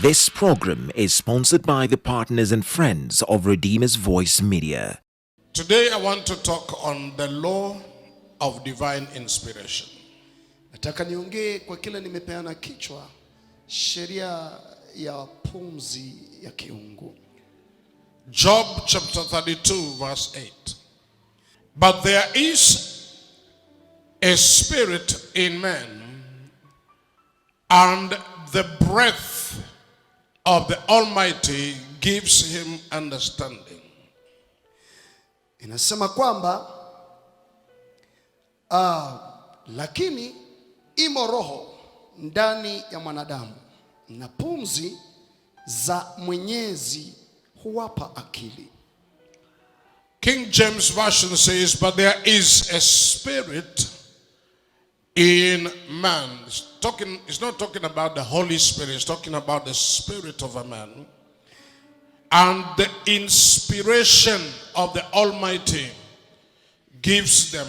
This program is sponsored by the partners and friends of Redeemer's Voice Media. Today I want to talk on the law of divine inspiration. Nataka niongee kwa kile nimepeana kichwa, sheria ya pumzi ya kiungu. Job chapter 32 verse 8. But there is a spirit in man, and the breath of the Almighty gives him understanding. Inasema kwamba lakini imo roho ndani ya mwanadamu, na pumzi za Mwenyezi huwapa akili. King James Version says, but there is a spirit in man. It's not talking about the Holy Spirit, it's talking about the spirit of a man. And the inspiration of the Almighty gives them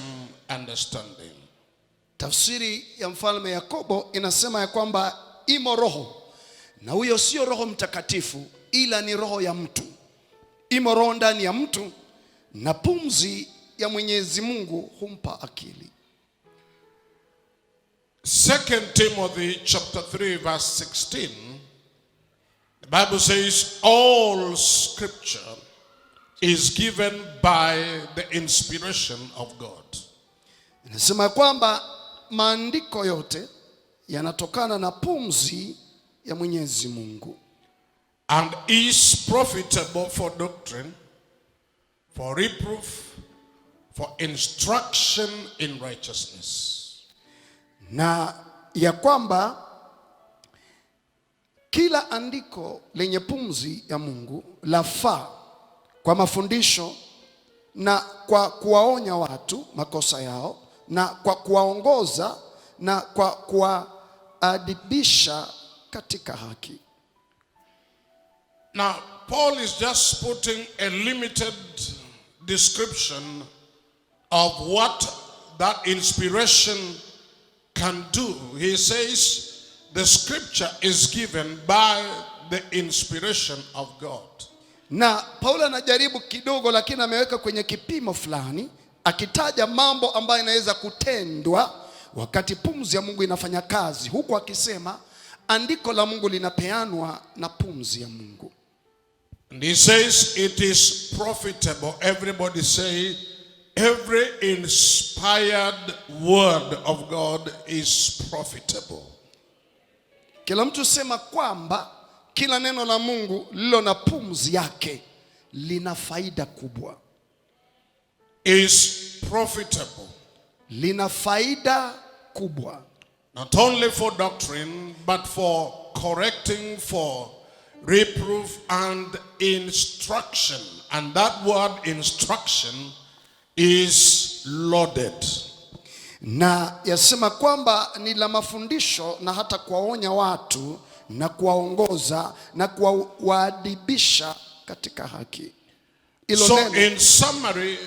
understanding. Tafsiri ya mfalme Yakobo inasema ya kwamba imo roho, na huyo sio Roho Mtakatifu, ila ni roho ya mtu. Imo roho ndani ya mtu, na pumzi ya Mwenyezi Mungu humpa akili. 2 Timothy chapter 3 verse 16, the Bible says all scripture is given by the inspiration of God. Inasema kwamba maandiko yote yanatokana na pumzi ya Mwenyezi Mungu, and is profitable for doctrine, for reproof, for instruction in righteousness. Na ya kwamba kila andiko lenye pumzi ya Mungu lafaa kwa mafundisho, na kwa kuwaonya watu makosa yao, na kwa kuwaongoza, na kwa kuwaadibisha katika haki. Now, Paul is just putting a limited description of what that inspiration can do. He says the scripture is given by the inspiration of God. Na Paulo anajaribu kidogo, lakini ameweka kwenye kipimo fulani, akitaja mambo ambayo inaweza kutendwa wakati pumzi ya Mungu inafanya kazi, huku akisema andiko la Mungu linapeanwa na pumzi ya Mungu. And he says it is profitable. Everybody say, every inspired word of God is profitable. Kila mtu sema kwamba kila neno la Mungu lilo na pumzi yake lina faida kubwa. Is profitable. Lina faida kubwa. Not only for doctrine, but for correcting, for reproof and instruction. And that word instruction is loaded. Na yasema kwamba ni la mafundisho, na hata kuwaonya watu na kuwaongoza na kuwaadibisha katika haki. So in summary,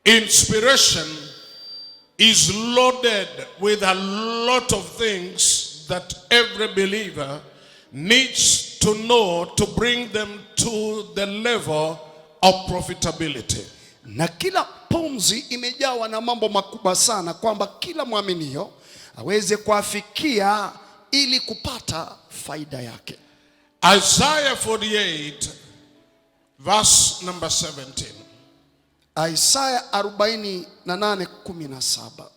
inspiration is loaded with a lot of things that every believer needs to know to bring them to the level of profitability. Na kila pumzi imejawa na mambo makubwa sana, kwamba kila mwaminio aweze kuafikia ili kupata faida yake. Isaiah 48 verse number 17. Isaiah 48:17.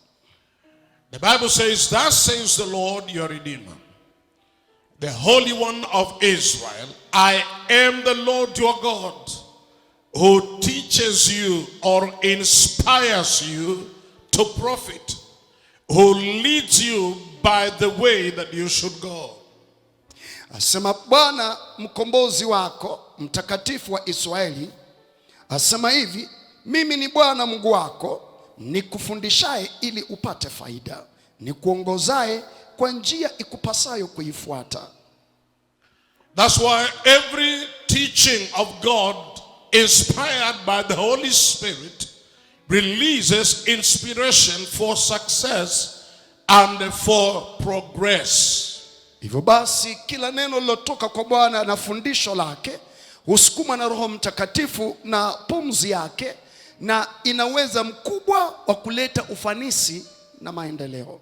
The Bible says, thus says the Lord your Redeemer, the Holy One of Israel, I am the Lord your God, who teaches you or inspires you to profit, who leads you by the way that you should go. Asema Bwana mkombozi wako, mtakatifu wa Israeli, asema hivi, mimi ni Bwana Mungu wako, nikufundishaye ili upate faida, nikuongozaye kwa njia ikupasayo kuifuata. That's why every teaching of God inspired by the Holy Spirit releases inspiration for success and for progress. Hivyo basi kila neno lilotoka kwa Bwana na fundisho lake husukuma na Roho Mtakatifu na pumzi yake, na ina uwezo mkubwa wa kuleta ufanisi na maendeleo.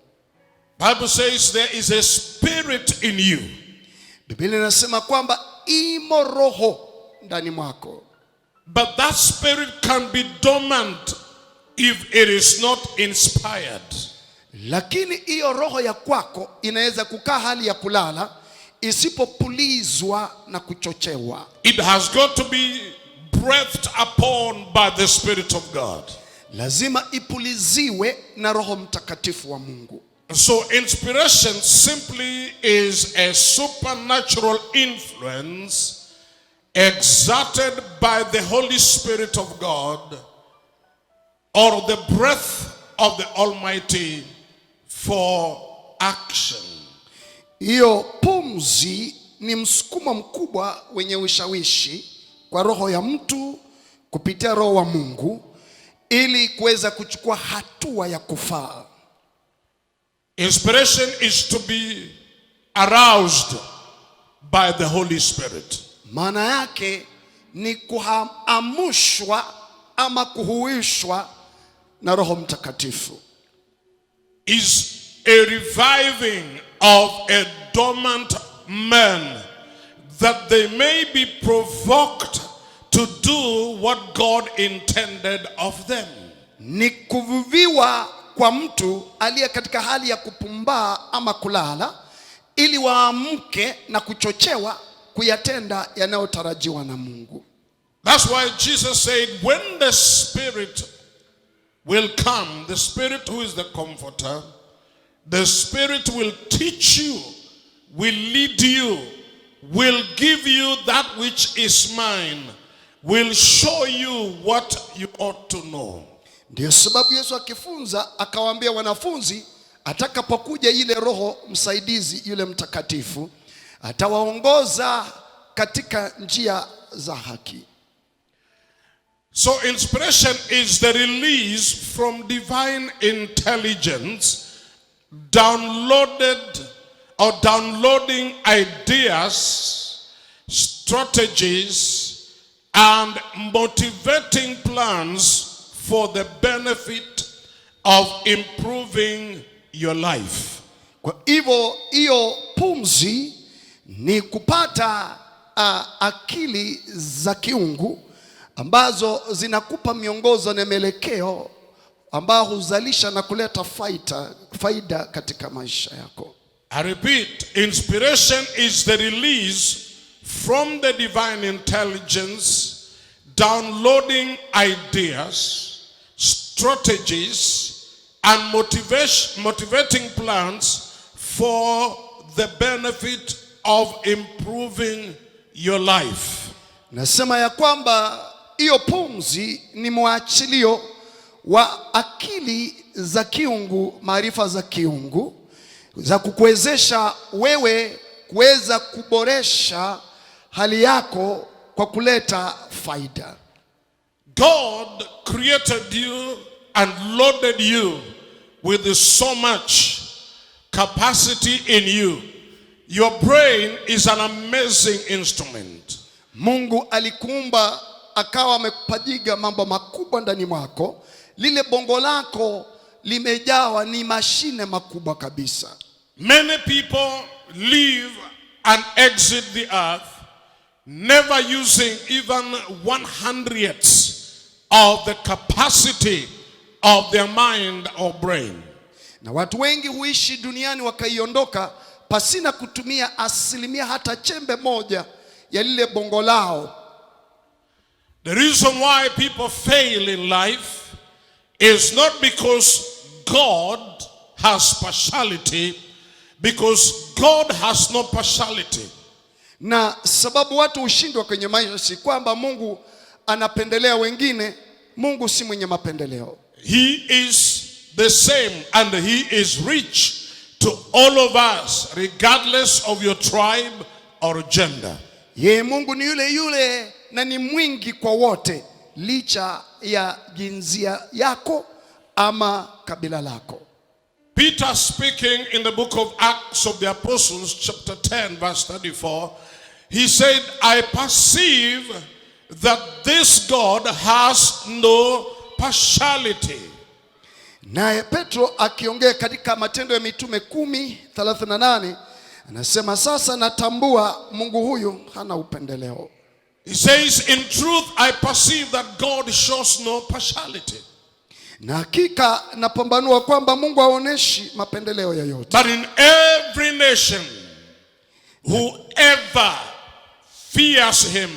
Bible says there is a spirit in you. Biblia inasema kwamba imo roho ndani mwako. But that spirit can be dormant if it is not inspired. Lakini hiyo roho ya kwako inaweza kukaa hali ya kulala isipopulizwa na kuchochewa. It has got to be breathed upon by the Spirit of God. Lazima ipuliziwe na Roho Mtakatifu wa Mungu. So inspiration simply is a supernatural influence exerted by the Holy Spirit of God or the breath of the Almighty for action. Hiyo pumzi ni msukumo mkubwa wenye ushawishi kwa roho ya mtu kupitia Roho wa Mungu ili kuweza kuchukua hatua ya kufaa. Inspiration is to be aroused by the Holy Spirit. Maana yake ni kuhamushwa ama kuhuishwa na Roho Mtakatifu. Is a reviving of a dormant man, that they may be provoked to do what God intended of them. Ni kuvuviwa kwa mtu aliye katika hali ya kupumbaa ama kulala, ili waamke na kuchochewa kuyatenda yanayotarajiwa na Mungu. That's why Jesus said, when the Spirit will come, the Spirit who is the Comforter, the Spirit will teach you, will lead you, will give you that which is mine, will show you what you ought to know. Ndio sababu Yesu akifunza akawaambia wanafunzi, atakapokuja ile Roho msaidizi yule Mtakatifu, atawaongoza katika njia za haki. So inspiration is the release from divine intelligence, downloading ideas, strategies, and motivating plans for the benefit of improving your life. Kwa hivyo hiyo pumzi ni kupata akili za kiungu ambazo zinakupa miongozo na mielekeo ambao huzalisha na kuleta faida katika maisha yako. I repeat, inspiration is the release from the divine intelligence, downloading ideas, strategies, and motivating plans for the benefit of improving your life. Nasema ya kwamba hiyo pumzi ni mwachilio wa akili za kiungu, maarifa za kiungu za kukuwezesha wewe kuweza kuboresha hali yako kwa kuleta faida. God created you and loaded you with so much capacity in you. Your brain is an amazing instrument. Mungu alikuumba akawa amekupajiga mambo makubwa ndani mwako. Lile bongo lako limejawa ni mashine makubwa kabisa. Many people live and exit the earth never using even 1/100th of the capacity of their mind or brain. Na watu wengi huishi duniani wakaiondoka pasina kutumia asilimia hata chembe moja ya lile bongo lao. The reason why people fail in life is not because God has partiality, because God has no partiality. Na sababu watu hushindwa kwenye maisha si kwamba Mungu anapendelea wengine. Mungu si mwenye mapendeleo. He is the same and he is rich to all of us regardless of your tribe or gender. Yeye Mungu ni yule yule na ni mwingi kwa wote licha ya jinsia yako ama kabila lako. Peter speaking in the book of Acts of the Apostles, chapter 10, verse 34, he said, I perceive that this God has no partiality. Naye Petro akiongea katika Matendo ya Mitume 10:38 anasema, sasa natambua Mungu huyu hana upendeleo. He says, in truth I perceive that God shows no partiality. Na hakika napambanua kwamba Mungu haoneshi mapendeleo yoyote. But in every nation, whoever fears him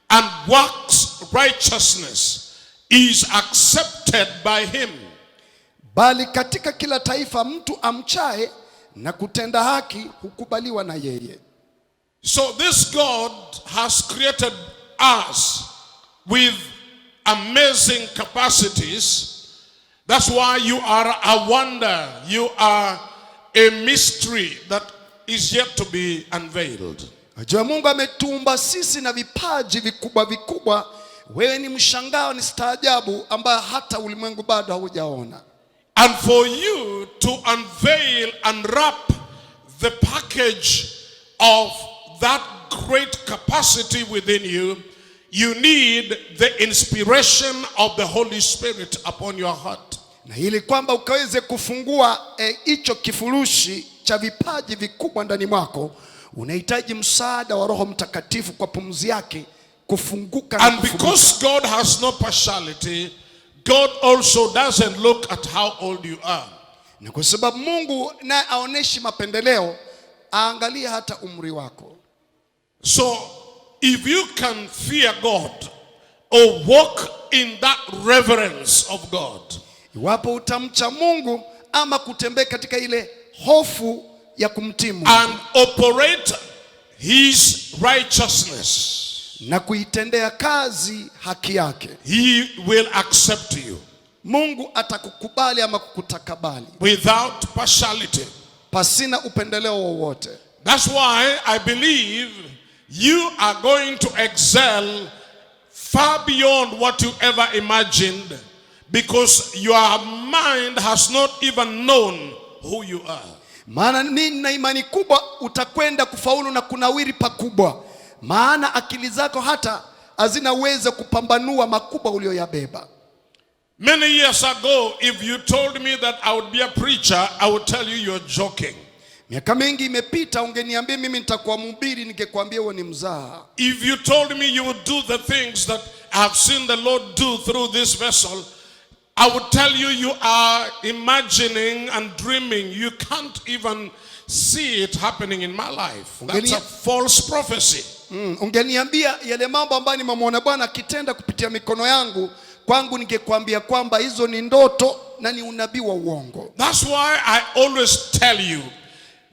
and works righteousness is accepted by him. Bali katika kila taifa mtu amchaye na kutenda haki hukubaliwa na yeye. So this God has created us with amazing capacities. That's why you are a wonder. You are a mystery that is yet to be unveiled. Ajua Mungu ametuumba sisi na vipaji vikubwa vikubwa. Wewe ni mshangao, ni staajabu ambayo hata ulimwengu bado haujaona. And for you to unveil and wrap the package of that great capacity within you, you need the inspiration of the Holy Spirit upon your heart. Na ili kwamba ukaweze kufungua hicho kifurushi cha vipaji vikubwa ndani mwako, unahitaji msaada wa Roho Mtakatifu kwa pumzi yake kufunguka. And because God has no partiality, God also doesn't look at how old you are. Na kwa sababu Mungu naye aoneshi mapendeleo, aangalia hata umri wako. So if you can fear God or walk in that reverence of God, iwapo utamcha Mungu ama kutembea katika ile hofu ya kumtii Mungu and operate his righteousness, na kuitendea kazi haki yake, he will accept you Mungu atakukubali ama kukutakabali without partiality. pasina upendeleo wowote. That's why I believe you are going to excel far beyond what you ever imagined, because your mind has not even known who you are. Maana nina imani kubwa utakwenda kufaulu na kunawiri pakubwa, maana akili zako hata hazina uwezo kupambanua makubwa ulioyabeba. Many years ago, if you told me that I would be a preacher, I would tell you you're joking. Miaka mingi imepita, ungeniambia mimi nitakuwa mhubiri, ningekwambia wewe ni mzaha. If you told me you would do the things that I have seen the Lord do through this vessel, I would tell you you are imagining and dreaming. You can't even see it happening in my life. That's a false prophecy. Ungeniambia yale mambo ambayo nimemwona Bwana akitenda kupitia mikono yangu, kwangu ningekwambia kwamba hizo ni ndoto na ni unabii wa uongo. That's why I always tell you,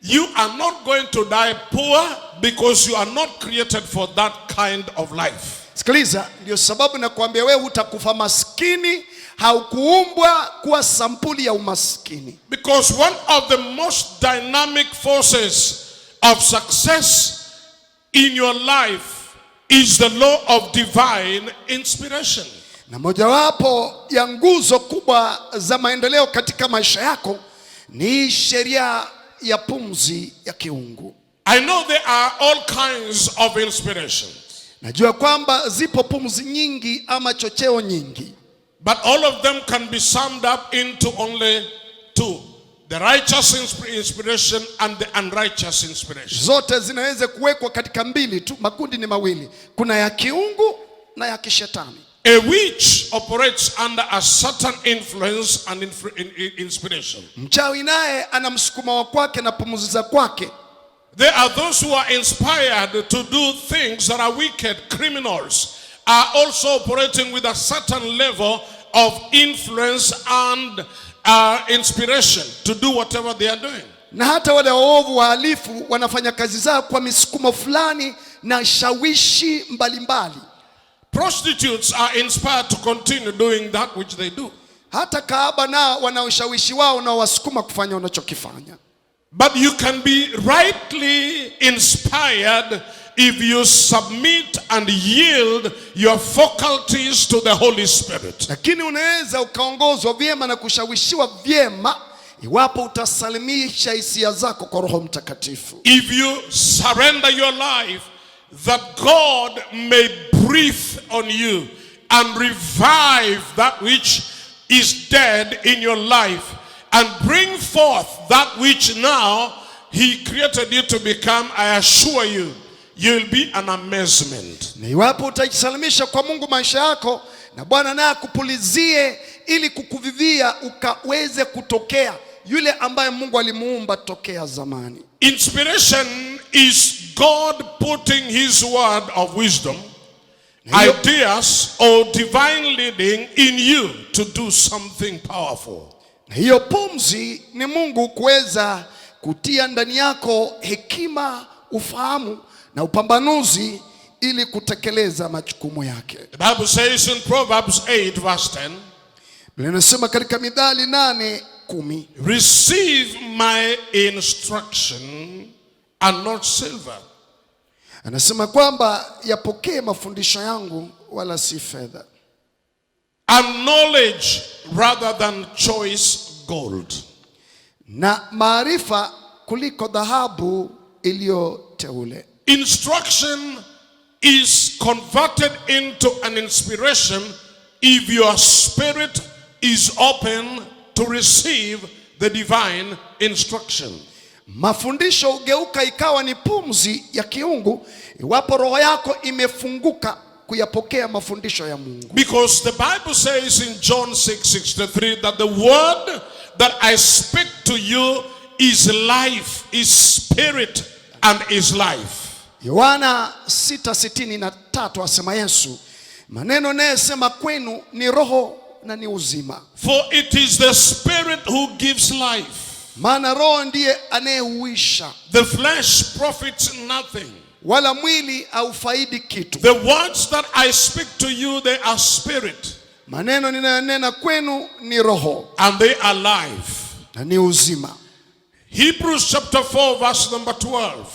you are not going to die poor because you are not created for that kind of life. Sikiliza, ndio sababu nakwambia wewe utakufa maskini, haukuumbwa kuwa sampuli ya umaskini. Because one of the most dynamic forces of success in your life is the law of divine inspiration. Na mojawapo ya nguzo kubwa za maendeleo katika maisha yako ni sheria ya pumzi ya kiungu. I know there are all kinds of inspirations. Najua kwamba zipo pumzi nyingi ama chocheo nyingi. But all of them can be summed up into only two: the righteous inspiration and the unrighteous inspiration. Zote zinaweza kuwekwa katika mbili tu, makundi ni mawili. Kuna ya kiungu na ya kishetani. A witch operates under a certain influence and inspiration. Mchawi naye ana msukumo wa kwake na pumzi za kwake. There are those who are inspired to do things that are wicked. Criminals are also operating with a certain level of influence and inspiration to do whatever they are doing. Na hata wale waovu wahalifu wanafanya kazi zao kwa misukumo fulani na shawishi mbalimbali. Prostitutes are inspired to continue doing that which they do. Hata kahaba nao wana ushawishi wao na wasukuma kufanya wanachokifanya. But you can be rightly inspired if you submit and yield your faculties to the Holy Spirit. Lakini unaweza ukaongozwa vyema na kushawishiwa vyema iwapo utasalimisha hisia zako kwa Roho Mtakatifu. If you surrender your life, that God may breathe on you and revive that which is dead in your life and bring forth that which now He created you to become, I assure you, you'll be an amazement. Na iwapo utajisalimisha kwa Mungu maisha yako, na Bwana naye akupulizie ili kukuvivia ukaweze kutokea yule ambaye Mungu alimuumba tokea zamani. Inspiration is God putting His word of wisdom, ideas or divine leading in you to do something powerful. Na hiyo pumzi ni Mungu kuweza kutia ndani yako hekima, ufahamu na upambanuzi ili kutekeleza majukumu yake. The Bible says in Proverbs 8 verse 10, Biblia inasema katika Mithali 8:10, receive my instruction and not silver. anasema kwamba yapokee mafundisho yangu wala si fedha, And knowledge rather than choice gold. na maarifa kuliko dhahabu iliyoteule. Instruction is converted into an inspiration if your spirit is open to receive the divine instruction. Mafundisho hugeuka ikawa ni pumzi ya kiungu iwapo roho yako imefunguka kuyapokea mafundisho ya Mungu. Because the Bible says in John 6:63 that the word that I speak to you is life, is spirit and is life. Yohana 6:63 asema Yesu, maneno nayesema kwenu ni roho na ni uzima. For it is the spirit who gives life. Maana roho ndiye anayeuisha, The flesh profits nothing. wala mwili haufaidi kitu. The words that I speak to you, they are spirit Maneno ninayonena kwenu ni roho and they are life. na ni uzima. Hebrews chapter 4 verse number 12.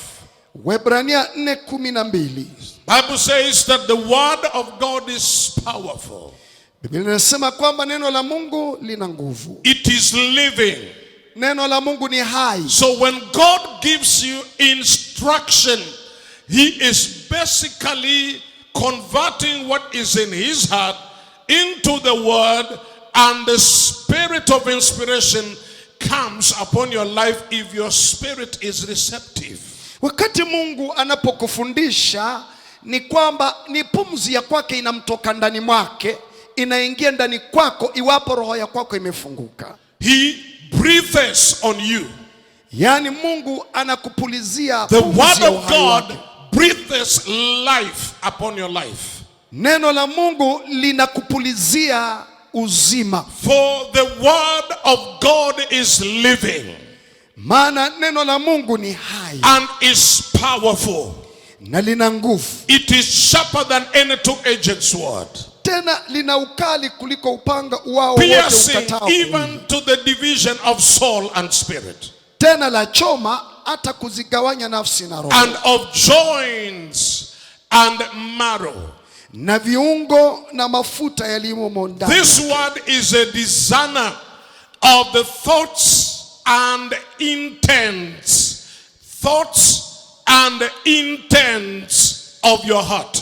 Waebrania 4:12. Bible says that the word of God is powerful. Biblia inasema kwamba neno la Mungu lina nguvu. It is living. Neno la Mungu ni hai. So when God gives you instruction, He is basically converting what is in His heart into the word, and the spirit of inspiration comes upon your life if your spirit is receptive. Wakati Mungu anapokufundisha ni kwamba ni pumzi ya kwake inamtoka ndani mwake, inaingia ndani kwako iwapo roho ya kwako imefunguka. He breathes on you. Yani Mungu anakupulizia The pumzi word ya of uhai God wake. breathes life upon your life. Neno la Mungu linakupulizia uzima. For the word of God is living Maana neno la Mungu ni hai and is powerful. na lina nguvu. It is sharper than any two-edged sword, Tena lina ukali kuliko upanga uwao wote piercing ukatao even kuwili. to the division of soul and spirit, Tena la choma hata kuzigawanya nafsi na roho, and of joints and marrow. na viungo na mafuta yaliyomo ndani. This word is a discerner of the thoughts and intents. Thoughts and intents of your heart.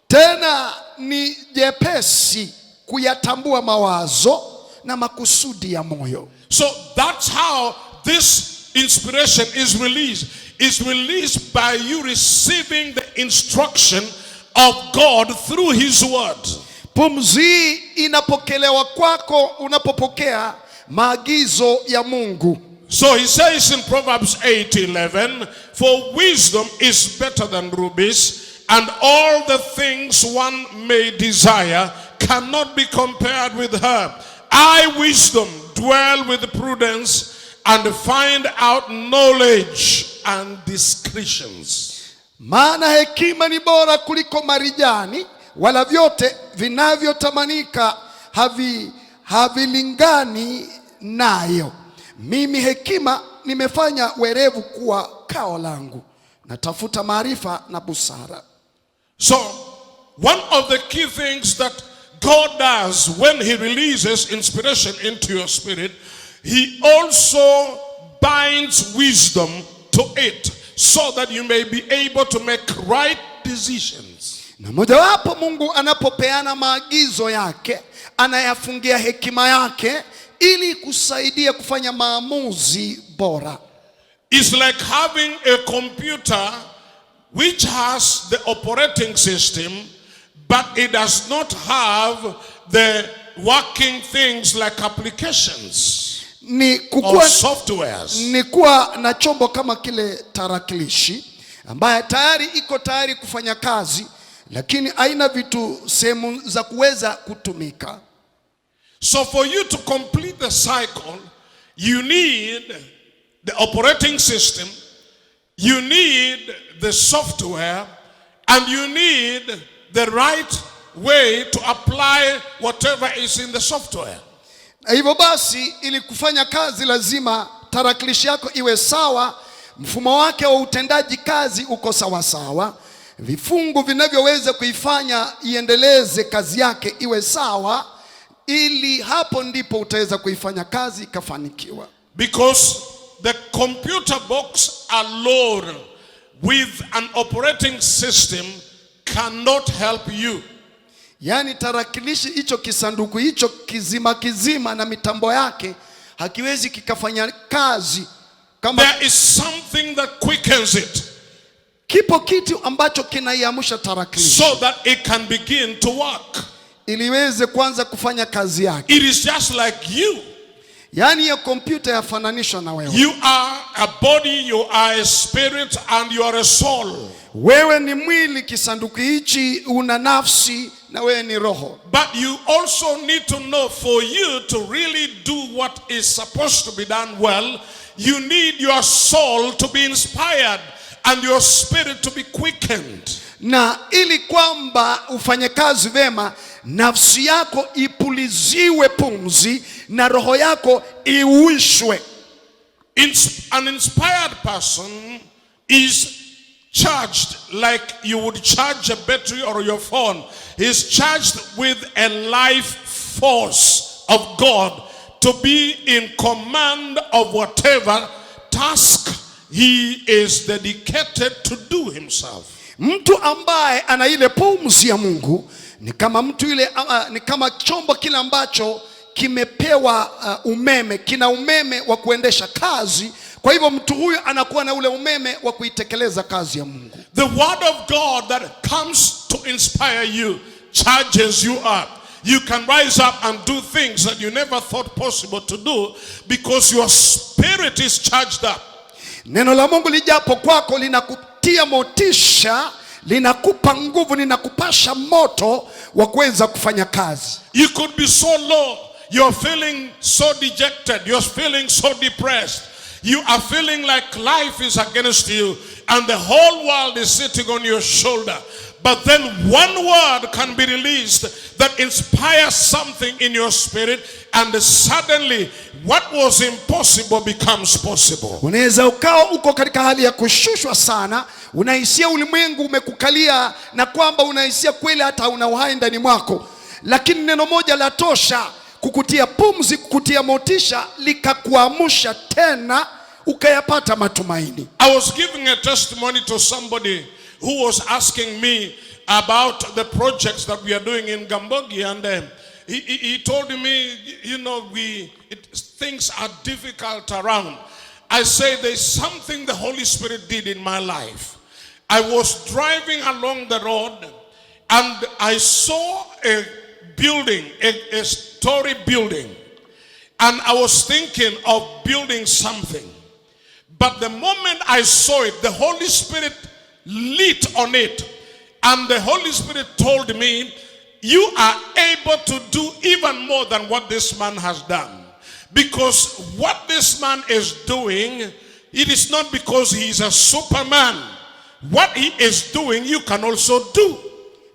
Tena ni jepesi kuyatambua mawazo na makusudi ya moyo. So that's how this inspiration is released. It's released by you receiving the instruction of God through His word. Pumzi inapokelewa kwako unapopokea maagizo ya Mungu. So he says in Proverbs 8:11, for wisdom is better than rubies, and all the things one may desire cannot be compared with her. I, wisdom, dwell with prudence and find out knowledge and discretions. Maana hekima ni bora kuliko marijani, wala vyote vinavyotamanika havilingani nayo. Mimi hekima nimefanya werevu kuwa kao langu, natafuta maarifa na busara. So, one of the key things that God does when He releases inspiration into your spirit, he also binds wisdom to it, so that you may be able to make right decisions. Na mojawapo Mungu anapopeana maagizo yake, anayafungia hekima yake ili kusaidia kufanya maamuzi bora. It's like having a computer which has the operating system, but it does not have the working things like applications or softwares. Ni kuwa na chombo kama kile tarakilishi ambaye tayari iko tayari kufanya kazi, lakini haina vitu sehemu za kuweza kutumika. So for you to complete the cycle, you need the operating system, you need the software, and you need the right way to apply whatever is in the software. Hivyo basi, ili kufanya kazi lazima tarakilishi yako iwe sawa, mfumo wake wa utendaji kazi uko sawa sawa, vifungu vinavyoweza kuifanya iendeleze kazi yake iwe sawa, ili hapo ndipo utaweza kuifanya kazi ikafanikiwa. Because the computer box alone with an operating system cannot help you. Yani tarakilishi hicho, kisanduku hicho kizima na mitambo yake hakiwezi kikafanya kazi kama. There is something that quickens it, kipo kitu ambacho kinaiamsha tarakilishi so that it can begin to work, iliweze kuanza kufanya kazi yake. It is just like you. Yani ya kompyuta yafananishwa na wewe. You are a body, you are a spirit, and you are a soul. Wewe ni mwili, kisanduku hichi una nafsi, na wewe ni roho. But you also need to know, for you to really do what is supposed to be done well, you need your soul to be inspired and your spirit to be quickened. Na ili kwamba ufanye kazi vema, nafsi yako ipuliziwe pumzi na roho yako iuishwe. An inspired person is charged like you would charge a battery or your phone. He's charged with a life force of God to be in command of whatever task he is dedicated to do himself. Mtu ambaye ana ile pumzi ya Mungu ni kama mtu ile, ni kama chombo kile ambacho kimepewa umeme, kina umeme wa kuendesha kazi. Kwa hivyo mtu huyu anakuwa na ule umeme wa kuitekeleza kazi ya Mungu. The word of God that comes to inspire you charges you up. You can rise up and do things that you never thought possible to do because your spirit is charged up. Neno la Mungu lijapo kwako linakutia motisha, linakupa nguvu, linakupasha moto wa kuweza kufanya kazi. You could be so low, you're feeling so dejected, you're feeling so depressed. You are feeling like life is against you and the whole world is sitting on your shoulder. But then one word can be released that inspires something in your spirit, and suddenly what was impossible becomes possible. Unaweza ukawa uko katika hali ya kushushwa sana, unahisia ulimwengu umekukalia na kwamba unahisia kweli hata una uhai ndani mwako, lakini neno moja la tosha kukutia pumzi, kukutia motisha, likakuamsha tena ukayapata matumaini. I was giving a testimony to somebody who was asking me about the projects that we are doing in Gambogi, and he told me, you know, things are difficult around. I say there's something the Holy Spirit did in my life. I was driving along the road and I saw a building, a story building, and I was thinking of building something. But the moment I saw it, the Holy Spirit lit on it, and the Holy Spirit told me, you are able to do even more than what this man has done. Because what this man is doing, it is not because he is a superman. What he is doing, you can also do.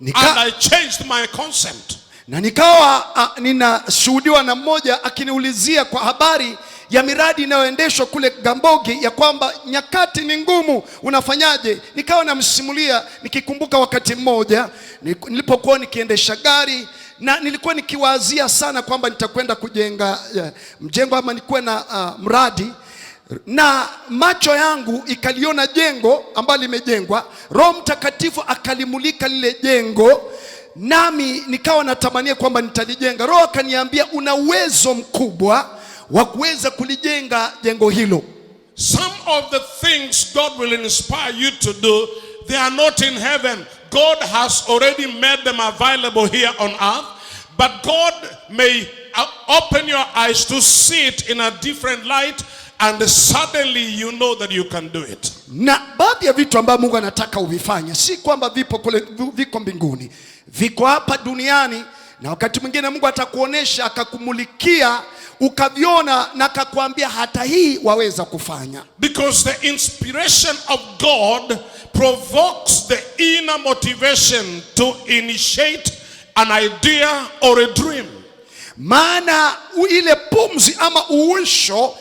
And I changed my concept. Na nikawa ninashuhudiwa na mmoja akiniulizia kwa habari ya miradi inayoendeshwa kule Gambogi, ya kwamba nyakati ni ngumu, unafanyaje? Nikawa namsimulia nikikumbuka wakati mmoja nilipokuwa nikiendesha gari na nilikuwa nikiwaazia sana kwamba nitakwenda kujenga mjengo ama nikuwe na mradi, na macho yangu ikaliona jengo ambalo limejengwa. Roho Mtakatifu akalimulika lile jengo, nami nikawa natamania kwamba nitalijenga. Roho akaniambia una uwezo mkubwa wa kuweza kulijenga jengo hilo. Some of the things God will inspire you to do, they are not in heaven. God has already made them available here on earth, but God may open your eyes to see it in a different light, and suddenly you know that you can do it. Na baadhi ya vitu ambavyo Mungu anataka uvifanye si kwamba vipo kule, viko mbinguni, viko hapa duniani, na wakati mwingine Mungu atakuonesha akakumulikia ukaviona na akakwambia hata hii waweza kufanya. Because the inspiration of God provokes the inner motivation to initiate an idea or a dream. Maana ile pumzi ama uwisho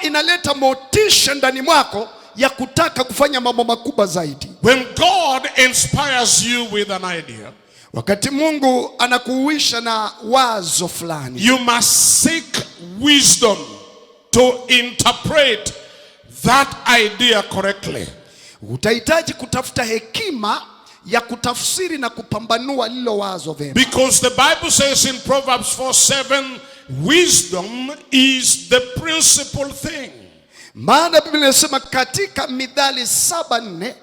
inaleta motisha ndani mwako ya kutaka kufanya mambo makubwa zaidi. When God inspires you with an idea, wakati Mungu anakuuisha na wazo fulani, you must seek wisdom to interpret that idea correctly. Utahitaji kutafuta hekima ya kutafsiri na kupambanua lilo wazo vema. Because the Bible says in Proverbs 4:7, wisdom is the principal thing. Maana Biblia inasema katika Mithali 7:4,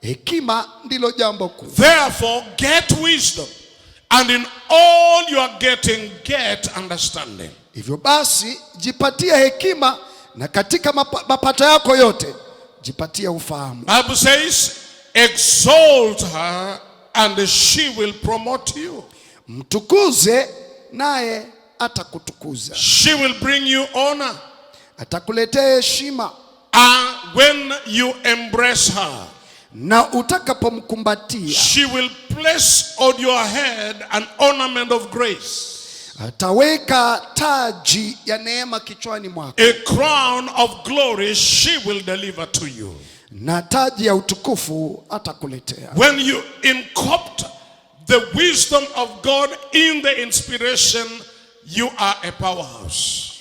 hekima ndilo jambo kuu. Therefore get wisdom, and in all you are getting, get understanding. Hivyo basi jipatie hekima, na katika mapato yako yote jipatie ufahamu. Bible says exalt her and she will promote you. Mtukuze naye atakutukuza. She will bring you honor. Atakuletea heshima. When you embrace her, na utakapomkumbatia, she will place on your head an ornament of grace. Ataweka taji ya neema kichwani mwako. A crown of glory she will deliver to you. Na taji ya utukufu atakuletea. When you incorporate the wisdom of God in the inspiration, you are a powerhouse.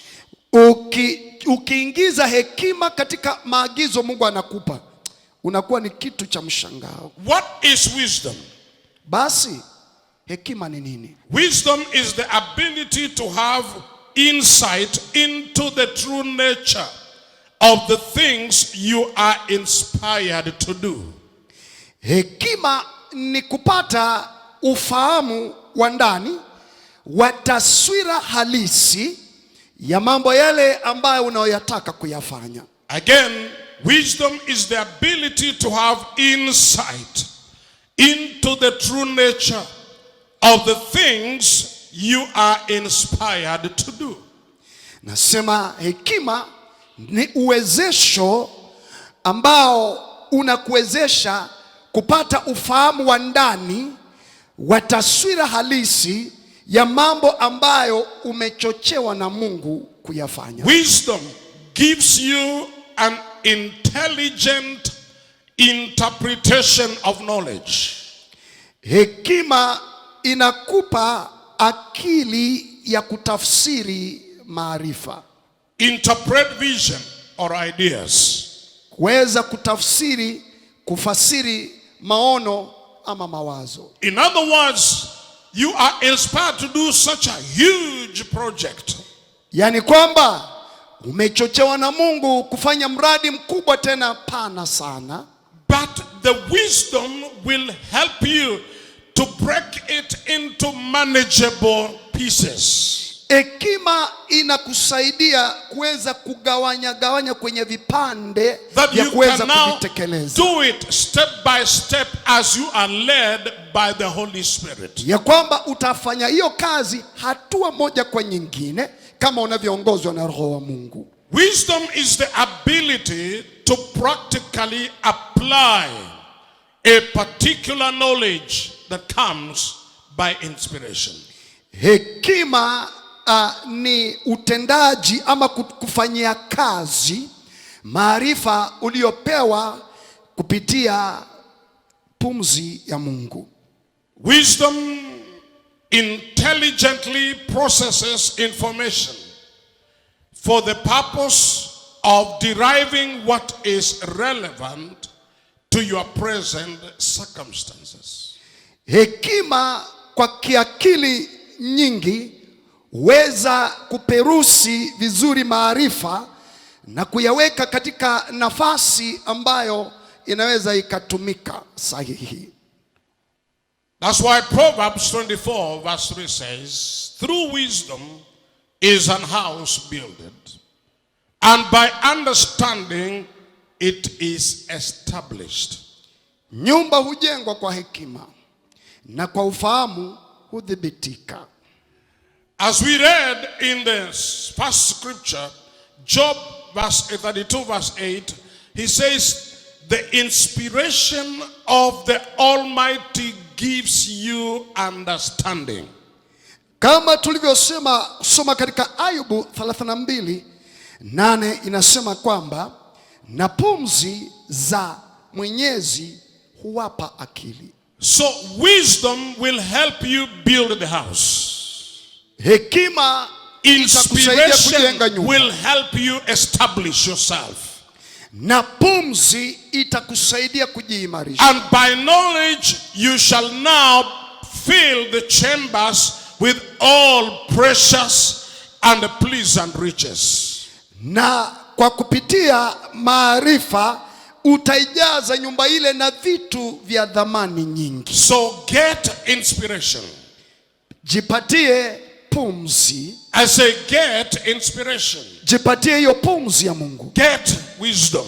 Ukiingiza hekima katika maagizo Mungu anakupa, unakuwa ni kitu cha mshangao. What is wisdom? Basi hekima ni nini? Wisdom is the ability to have insight into the true nature of the things you are inspired to do. Hekima ni kupata ufahamu wa ndani wa taswira halisi ya mambo yale ambayo unayoyataka kuyafanya. Again, wisdom is the ability to have insight into the true nature of the things you are inspired to do. Nasema hekima ni uwezesho ambao unakuwezesha kupata ufahamu wa ndani wa taswira halisi ya mambo ambayo umechochewa na Mungu kuyafanya. Wisdom gives you an intelligent interpretation of knowledge. Hekima inakupa akili ya kutafsiri maarifa. Interpret vision or ideas. Kuweza kutafsiri, kufasiri maono ama mawazo. In other words, you are inspired to do such a huge project. Yani kwamba umechochewa na Mungu kufanya mradi mkubwa tena pana sana. But the wisdom will help you to break it into manageable pieces. Hekima inakusaidia kuweza kugawanya kwenye vipande vya kuweza kuvitekeleza. Do it step by step as you are led by the Holy Spirit. Ya kwamba utafanya hiyo kazi hatua moja kwa nyingine kama unavyoongozwa na Roho wa Mungu. Wisdom is the ability to practically apply a particular knowledge that comes by inspiration. Hekima ni utendaji ama kufanyia kazi maarifa uliopewa kupitia pumzi ya Mungu. Wisdom intelligently processes information for the purpose of deriving what is relevant to your present circumstances. Hekima kwa kiakili nyingi weza kuperusi vizuri maarifa na kuyaweka katika nafasi ambayo inaweza ikatumika sahihi. That's why Proverbs 24 verse 3 says, through wisdom is an house builded, and by understanding it is established. Nyumba hujengwa kwa hekima na kwa ufahamu hudhibitika. As we read in the first scripture, Job verse 32 verse 8, he says, the inspiration of the Almighty gives you understanding. Kama tulivyosema soma katika Ayubu 32:8 inasema kwamba na pumzi za Mwenyezi huwapa akili. So wisdom will help you build the house. Hekima itakusaidia kujenga nyumba. Will help you establish yourself. Na pumzi itakusaidia kujiimarisha. And by knowledge you shall now fill the chambers with all precious and pleasant riches. Na kwa kupitia maarifa utaijaza nyumba ile na vitu vya dhamani nyingi. So get inspiration. Jipatie pumzi. I say get inspiration. Jipatie hiyo pumzi ya Mungu. Get wisdom.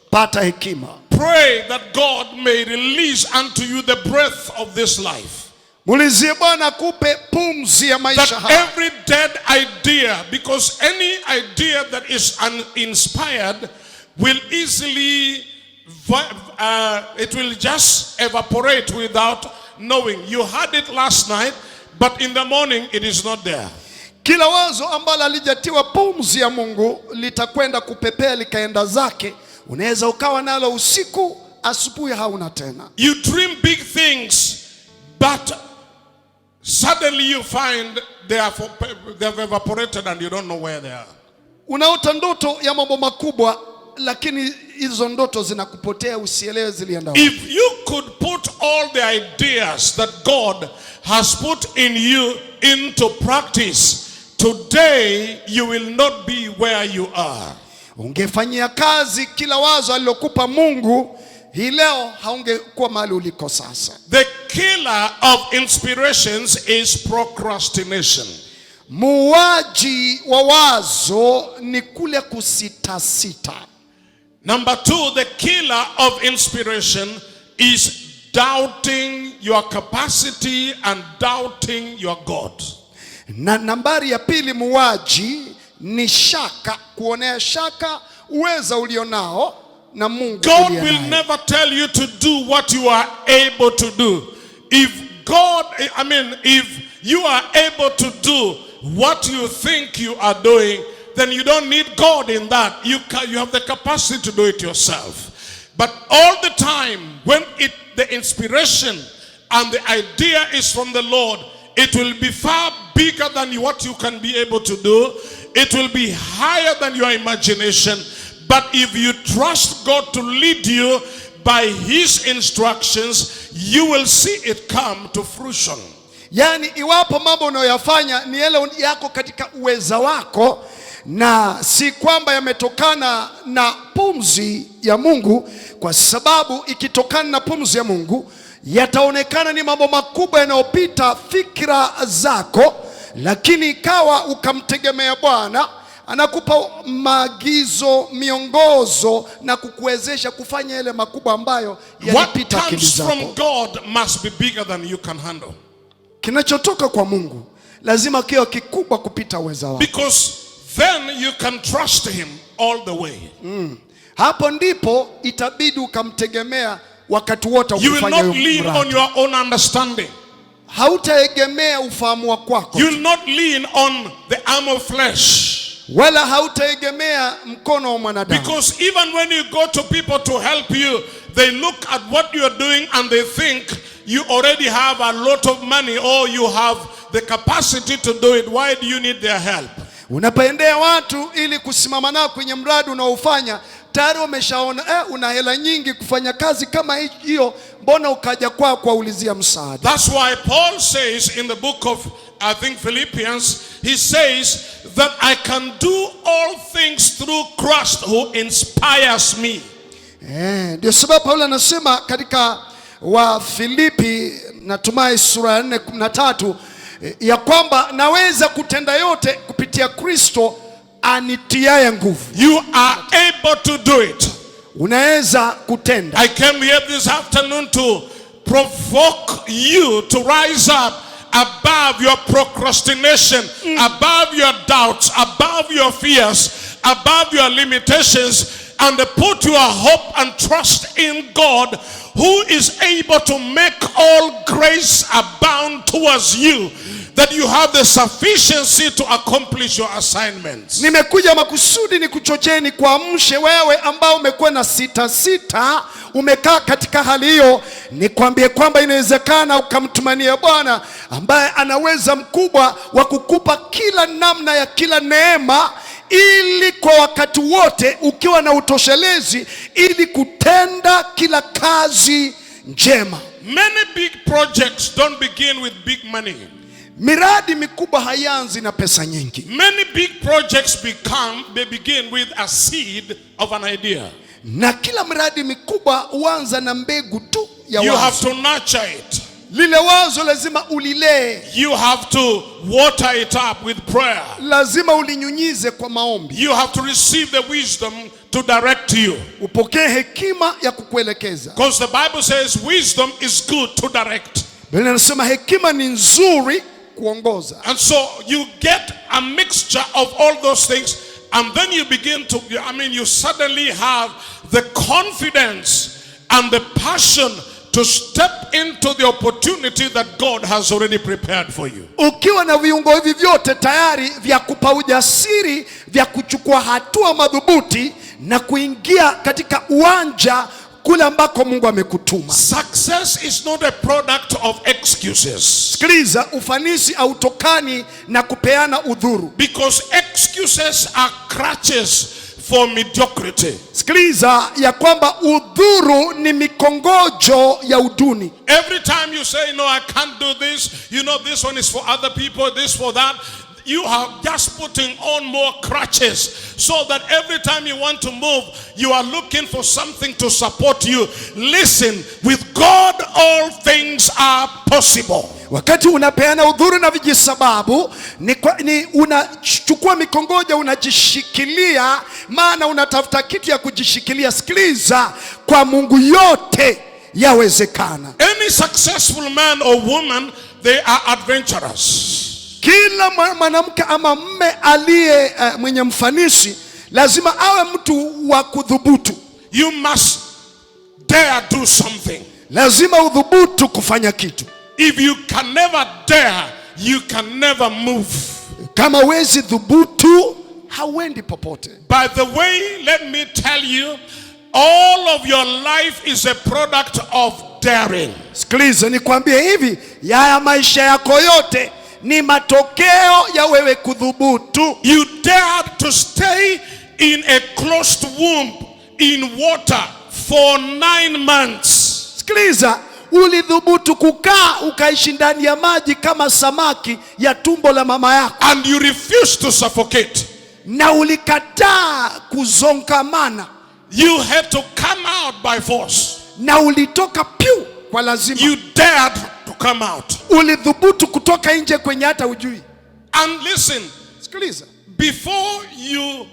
Pata hekima. Pray that God may release unto you the breath of this life. Mulizie Bwana kupe pumzi ya maisha That haya. every dead idea, because any idea that is uninspired will easily, it will just evaporate without knowing. You had it last night, but in the morning it is not there. Kila wazo ambalo alijatiwa pumzi ya Mungu litakwenda kupepea likaenda zake. Unaweza ukawa nalo usiku, asubuhi hauna tena. You dream big things, but suddenly you find they have evaporated and you don't know where they are. Unaota ndoto ya mambo makubwa, lakini hizo ndoto zinakupotea, usielewe zilienda wapi. If you could put all the ideas that God has put in you into practice, today you will not be where you are. Ungefanyia kazi kila wazo alilokupa Mungu, hii leo haungekuwa mahali uliko sasa. The killer of inspirations is procrastination. Muuaji wa wazo ni kule kusitasita. Number 2, the killer of inspiration is doubting your capacity and doubting your God. Na nambari ya pili, muuaji ni shaka, kuonea shaka uweza ulionao na Mungu. God will never tell you to do what you are able to do. If you are able to do what you think you are doing, then you don't need God in that. You have the capacity to do it yourself. But all the time, when the inspiration and the idea is from the Lord, it will be far bigger than what you can be able to do. It will be higher than your imagination. But if you trust God to lead you by His instructions, you will see it come to fruition. Yani iwapo mambo unayoyafanya ni yale yako katika uweza wako na si kwamba yametokana na pumzi ya Mungu, kwa sababu ikitokana na pumzi ya Mungu yataonekana ni mambo makubwa yanayopita fikra zako, lakini ikawa ukamtegemea Bwana, anakupa maagizo, miongozo na kukuwezesha kufanya yale makubwa ambayo yanapita akili zako. What comes from God must be bigger than you can handle. Kinachotoka kwa Mungu lazima kiwe kikubwa kupita uwezo wako. Because then you can trust Him all the way. Hapo ndipo itabidi ukamtegemea wakati wote ukifanya. You will not lean on your own understanding. Hautaegemea ufahamu wako. You will not lean on the arm of flesh. Wala hautaegemea mkono wa mwanadamu. Because even when you go to people to help you, they look at what you are doing and they think you already have a lot of money or you have the capacity to do it, why do you need their help? Unapoendea watu ili kusimama nao kwenye mradi unaofanya, tayari umeshaona una hela nyingi kufanya kazi kama hiyo, mbona ukaja kwa kuulizia msaada? That's why Paul says in the book of, I think, Philippians, he says that I can do all things through Christ who inspires me. Ndio sababu Paulo anasema katika wa Filipi, natumai sura ya 4:13, ya kwamba naweza kutenda yote kupitia Kristo anitiaye nguvu. You are able to do it. Unaweza kutenda. I came here this afternoon to provoke you to rise up above your procrastination, above your doubts, above your fears, above your limitations, and put your hope and trust in God, who is able to make all grace abound towards you, that you have the sufficiency to accomplish your assignments. Nimekuja makusudi ni kuchocheni kuamshe wewe ambao umekuwa na sita, umekaa katika hali hiyo, nikwambie kwamba inawezekana ukamtumania Bwana ambaye anaweza mkubwa wa kukupa kila namna ya kila neema, ili kwa wakati wote ukiwa na utoshelezi, ili kutenda kila kazi njema. Many big projects don't begin with big money. Miradi mikubwa haianzi na pesa nyingi. Many big projects begin with a seed of an idea. Na kila miradi mikubwa huanza na mbegu tu ya wazo. You have to nurture it. Lile wazo lazima ulilee. You have to water it up with prayer. Lazima ulinyunyize kwa maombi. You have to receive the wisdom to direct you. Upokee hekima ya kukuelekeza. Because the Bible says wisdom is good to direct. Biblia inasema hekima ni nzuri kuongoza. And so you get a mixture of all those things, and then you begin to, you suddenly have the confidence and the passion to step into the opportunity that God has already prepared for you. Ukiwa na viungo hivi vyote tayari vya kupa ujasiri, vya kuchukua hatua madhubuti na kuingia katika uwanja kule ambako Mungu amekutuma. Success is not a product of excuses. Sikiliza, ufanisi hautokani na kupeana udhuru. Because excuses are crutches for mediocrity. Sikiliza ya kwamba udhuru ni mikongojo ya uduni. Every time you say, no, I can't do this, this one is for other people, this for that, you are just putting on more crutches, so that every time you want to move, you are looking for something to support you. Listen, with God all things are possible. Wakati unapeana udhuru na vijisababu, ni unachukua mikongoja unajishikilia, maana unatafuta kitu ya kujishikilia. Sikiliza, kwa Mungu yote yawezekana. Any successful man or woman, they are adventurous. Kila mwanamke ama mme aliye mwenye mfanisi lazima awe mtu wa kudhubutu. You must dare do something. Lazima udhubutu kufanya kitu. If you can never dare, you can never move. Kama wezi dhubutu, hauendi popote. By the way, let me tell you, all of your life is a product of daring. Sikiliza nikwambie hivi, ya maisha yako yote ni matokeo ya wewe kudhubutu. You dared to stay in a closed womb in water for 9 months. Sikiliza, ulidhubutu kukaa ukaishi ndani ya maji kama samaki ya tumbo la mama yako. And you refused to suffocate. Na ulikataa kuzongamana. You had to come out by force. Na ulitoka piu kwa lazima. You dared to come out. Ulidhubutu kutoka nje kwenye hata ujui. And listen, sikiliza, before you,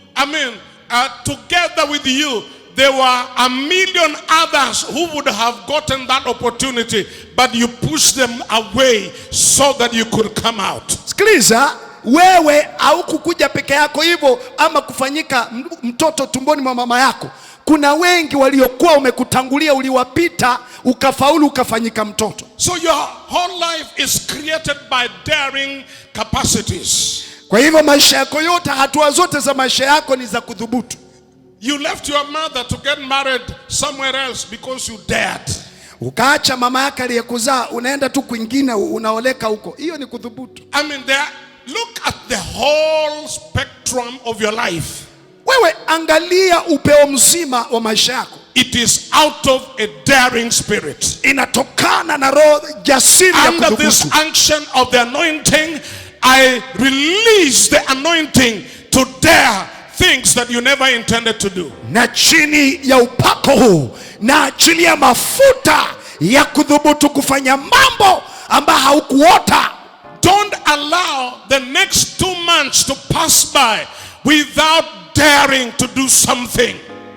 together with you, there were a million others who would have gotten that opportunity, but you pushed them away so that you could come out. Sikiliza, wewe haukukuja peke yako hivyo ama kufanyika mtoto tumboni mwa mama yako. Kuna wengi waliokuwa umekutangulia, uliwapita, ukafaulu, ukafanyika mtoto. So your whole life is created by daring capacities. Kwa hivyo maisha yako yote, hatua zote za maisha yako ni za kudhubutu. You left your mother to get married somewhere else because you dared. ukaacha mama yake aliyekuzaa, unaenda tu kwingine, unaoleka huko. Hiyo ni kudhubutu. I mean, look at the whole spectrum of your life. Wewe angalia upeo mzima wa maisha yako. It is out of a daring spirit. Inatokana na roho jasiri ya Under this kudhubutu. unction of the anointing, I release the anointing to dare things that you never intended to do. Na chini ya upako huu na achilia mafuta ya kudhubutu kufanya mambo ambayo haukuota. Don't allow the next 2 months to pass by without daring to do something.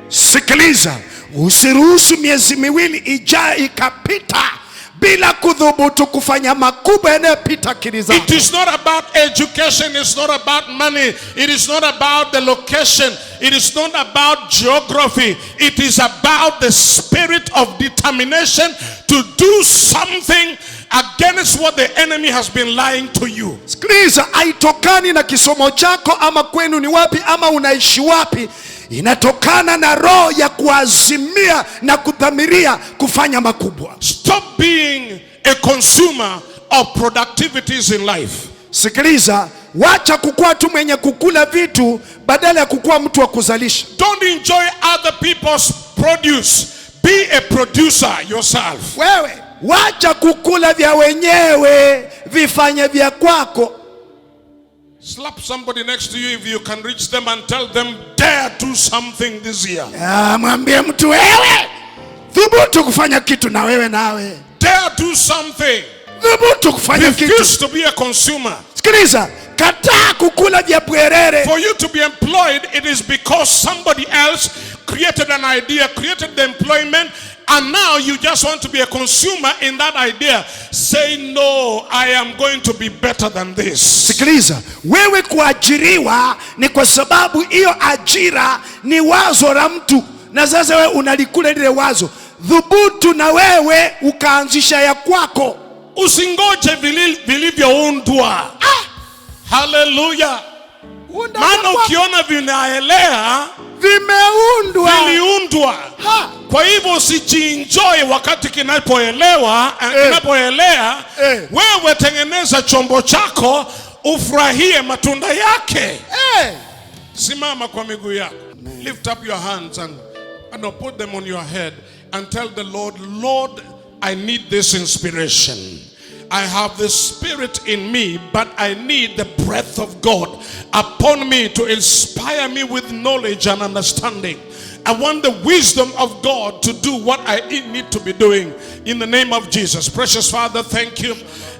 Sikiliza, usiruhusu miezi miwili ijayo ikapita bila kudhubutu kufanya makubwa yanayopita akili zako. It is not about education, it's not about money, it is not about the location, it is not about geography. It is about the spirit of determination to do something against what the enemy has been lying to you. Sikiliza, haitokani na kisomo chako ama kwenu ni wapi ama unaishi wapi. Inatokana na roho ya kuazimia na kudhamiria kufanya makubwa. Stop being a consumer of productivities in life. Sikiliza, wacha kukua tu mwenye kukula vitu badala ya kukua mtu wa kuzalisha. Don't enjoy other people's produce. Be a producer yourself. Wewe wacha kukula vya wenyewe, vifanye vya kwako. Slap somebody next to you if you can reach them and tell them, dare do something this year. Mwambie mtu, wewe thubutu kufanya kitu. Na wewe nawe Dare do something. thubutu kufanya kitu. Refuse to be a consumer. Sikiliza, kataa kukula vya bwerere. For you to be employed, it is because somebody else created an idea, created the employment, and now you just want to be a consumer in that idea. Say, no, I am going to be better than this. Sikiliza, wewe kuajiriwa ni kwa sababu hiyo ajira ni wazo la mtu, na sasa wewe unalikula lile wazo. Dhubutu na wewe ukaanzisha ya kwako. Usingoje vilivyoundwa. Hallelujah. Maana ukiona vinaelea, viliundwa. Kwa hivyo usijienjoy wakati kinapoelea. Wewe tengeneza chombo chako, ufurahie matunda yake. Simama kwa miguu yako. Lift up your hands and put them on your head and tell the Lord, Lord, I need this inspiration. I have the spirit in me, but I need the breath of God upon me to inspire me with knowledge and understanding. I want the wisdom of God to do what I need to be doing in the name of Jesus. Precious Father, thank you.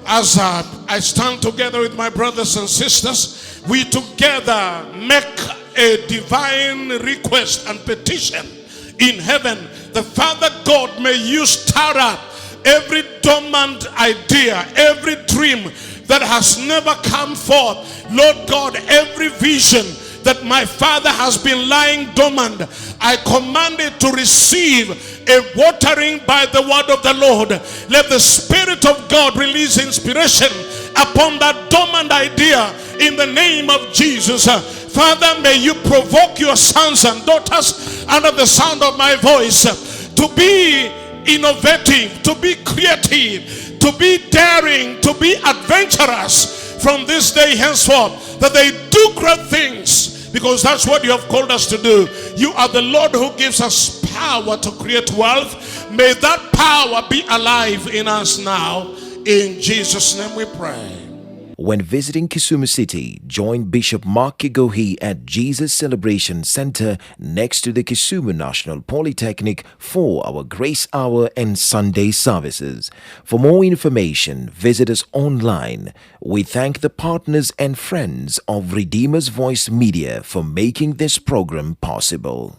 As I stand together with my brothers and sisters, we together make a divine request and petition in heaven. The Father God, may you stir up every dormant idea, every dream that has never come forth. Lord God, every vision that my Father has been lying dormant, I command it to receive a watering by the word of the Lord. Let the Spirit of God release inspiration upon that dormant idea in the name of Jesus. Father, may you provoke your sons and daughters under the sound of my voice to be innovative, to be creative, to be daring, to be adventurous from this day henceforth, that they do great things, because that's what you have called us to do. You are the Lord who gives us power to create wealth. May that power be alive in us now. In Jesus' name we pray. When visiting Kisumu City, join Bishop Mark Kigohi at Jesus Celebration Center next to the Kisumu National Polytechnic for our Grace Hour and Sunday services. For more information, visit us online. We thank the partners and friends of Redeemer's Voice Media for making this program possible.